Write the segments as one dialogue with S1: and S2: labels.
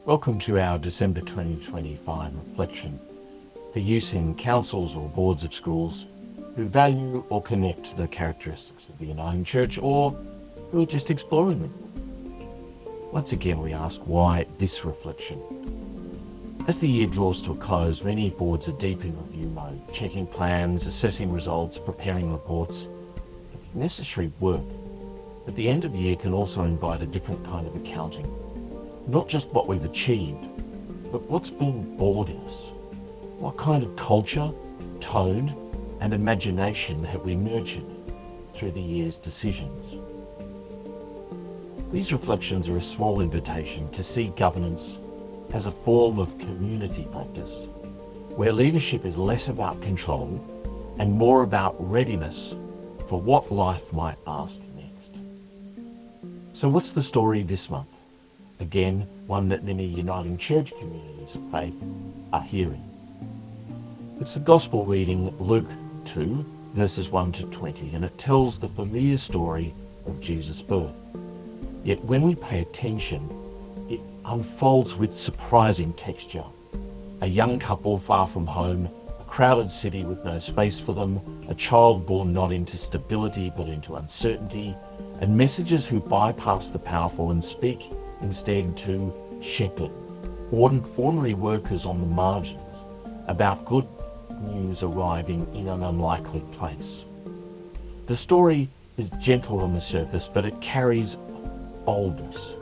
S1: Welcome to our December 2025 reflection for use in councils or boards of schools who value or connect the characteristics of the Uniting Church or who are just exploring them. Once again, we ask why this reflection. As the year draws to a close, many boards are deep in review mode, checking plans, assessing results, preparing reports. It's necessary work, but the end of the year can also invite a different kind of accounting. Not just what we've achieved, but what's been bored in us. What kind of culture, tone, and imagination have we nurtured through the year's decisions? These reflections are a small invitation to see governance as a form of community practice, where leadership is less about control and more about readiness for what life might ask next. So what's the story this month? Again, one that many Uniting Church communities of faith are hearing. It's the Gospel reading, Luke 2, verses 1 to 20, and it tells the familiar story of Jesus' birth. Yet when we pay attention, it unfolds with surprising texture. A young couple far from home, a crowded city with no space for them, a child born not into stability but into uncertainty, and messengers who bypass the powerful and speak instead to shepherd, ordinary workers on the margins, about good news arriving in an unlikely place. The story is gentle on the surface, but it carries boldness.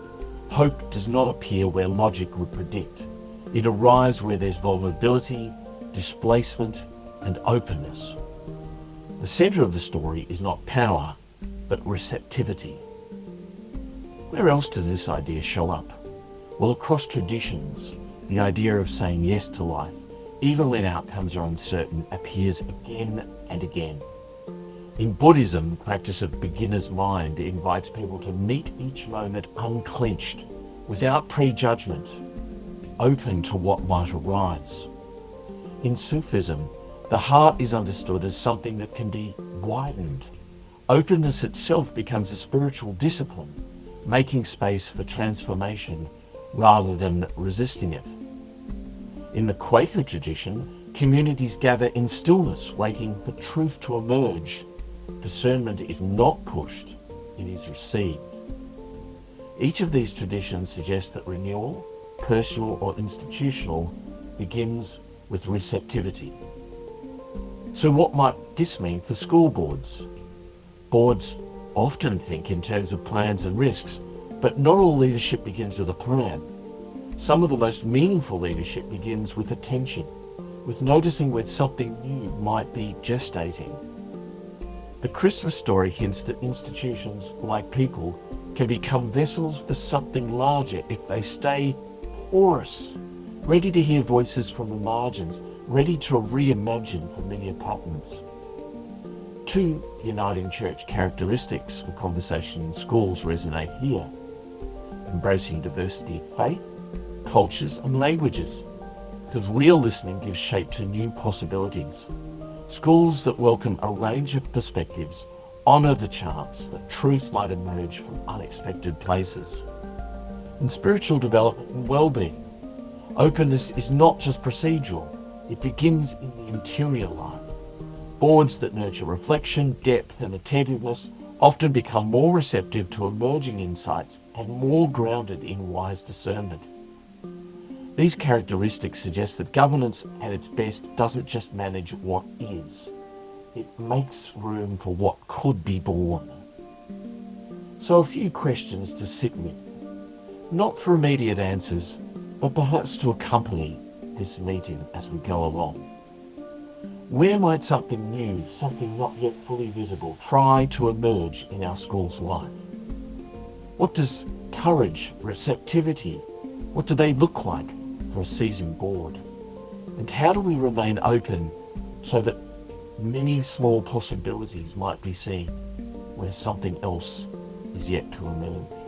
S1: Hope does not appear where logic would predict. It arrives where there's vulnerability, displacement, and openness. The centre of the story is not power, but receptivity. Where else does this idea show up? Well, across traditions, the idea of saying yes to life, even when outcomes are uncertain, appears again and again. In Buddhism, the practice of beginner's mind invites people to meet each moment unclenched, without prejudgment, open to what might arise. In Sufism, the heart is understood as something that can be widened. Openness itself becomes a spiritual discipline, making space for transformation rather than resisting it. In the Quaker tradition, communities gather in stillness, waiting for truth to emerge. Discernment is not pushed, it is received. Each of these traditions suggests that renewal, personal or institutional, begins with receptivity. So what might this mean for school boards? Boards often think in terms of plans and risks, but not all leadership begins with a plan. Some of the most meaningful leadership begins with attention, with noticing when something new might be gestating. The Christmas story hints that institutions, like people, can become vessels for something larger if they stay porous, ready to hear voices from the margins, ready to reimagine familiar patterns. Two Uniting Church characteristics for conversation in schools resonate here: embracing diversity of faith, cultures and languages, because real listening gives shape to new possibilities. Schools that welcome a range of perspectives honour the chance that truth might emerge from unexpected places. In spiritual development and well-being, openness is not just procedural, it begins in the interior life. Boards that nurture reflection, depth and attentiveness often become more receptive to emerging insights and more grounded in wise discernment. These characteristics suggest that governance at its best doesn't just manage what is, it makes room for what could be born. So a few questions to sit with, not for immediate answers, but perhaps to accompany this meeting as we go along. Where might something new, something not yet fully visible, try to emerge in our school's life? What does courage, receptivity, what do they look like for a seasoned board? And how do we remain open so that many small possibilities might be seen where something else is yet to emerge?